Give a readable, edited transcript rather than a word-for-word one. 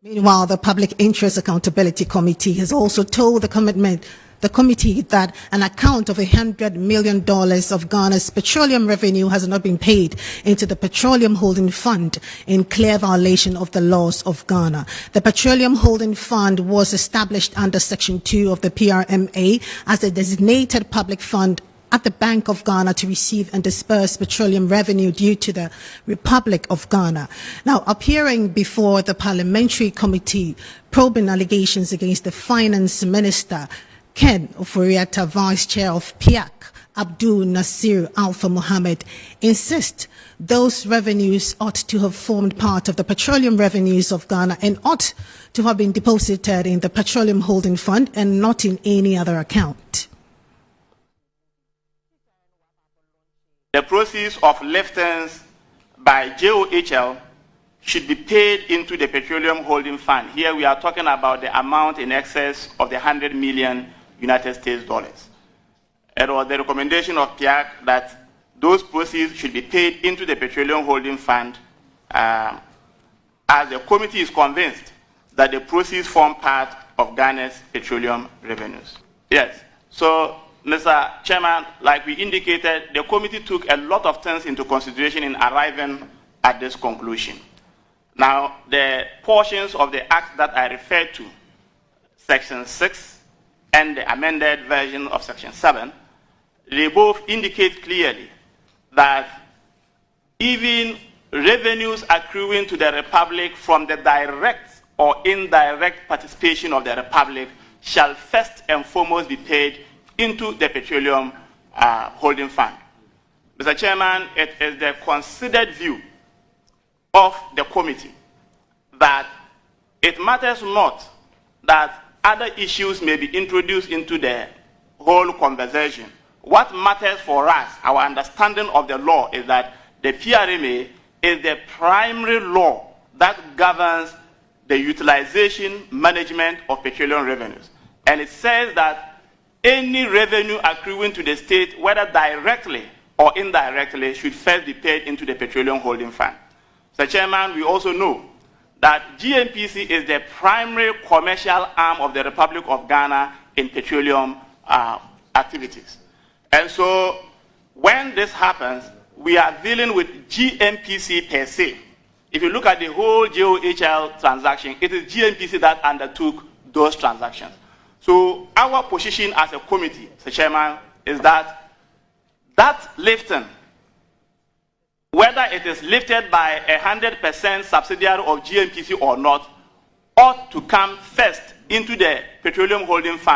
Meanwhile, the Public Interest Accountability Committee has also told the committee that an account of $100 million of Ghana's petroleum revenue has not been paid into the Petroleum Holding Fund in clear violation of the laws of Ghana. The Petroleum Holding Fund was established under Section 2 of the PRMA as a designated public fund at the Bank of Ghana to receive and disperse petroleum revenue due to the Republic of Ghana. Now, appearing before the Parliamentary Committee probing allegations against the Finance Minister, Ken Oforiatta, Vice Chair of PIAC, Abdul Nasir Alpha Mohammed, insist those revenues ought to have formed part of the petroleum revenues of Ghana and ought to have been deposited in the Petroleum Holding Fund and not in any other account. The proceeds of liftings by JOHL should be paid into the Petroleum Holding Fund. Here we are talking about the amount in excess of the 100 million United States dollars. It was the recommendation of PIAC that those proceeds should be paid into the Petroleum Holding Fund, as the committee is convinced that the proceeds form part of Ghana's petroleum revenues. Yes, so Mr. Chairman, like we indicated, the committee took a lot of things into consideration in arriving at this conclusion. Now, the portions of the Act that I referred to, Section 6 and the amended version of Section 7, they both indicate clearly that even revenues accruing to the Republic from the direct or indirect participation of the Republic shall first and foremost be paid into the Petroleum Holding Fund. Mr. Chairman, it is the considered view of the committee that it matters not that other issues may be introduced into the whole conversation. What matters for us, our understanding of the law, is that the PRMA is the primary law that governs the utilization, management of petroleum revenues. And it says that any revenue accruing to the state, whether directly or indirectly, should first be paid into the Petroleum Holding Fund. Mr. Chairman, we also know that GNPC is the primary commercial arm of the Republic of Ghana in petroleum activities. And so when this happens, we are dealing with GNPC per se. If you look at the whole JOHL transaction, it is GNPC that undertook those transactions. So our position as a committee, Mr. Chairman, is that that lifting, whether it is lifted by 100% subsidiary of GNPC or not, ought to come first into the Petroleum Holding Fund.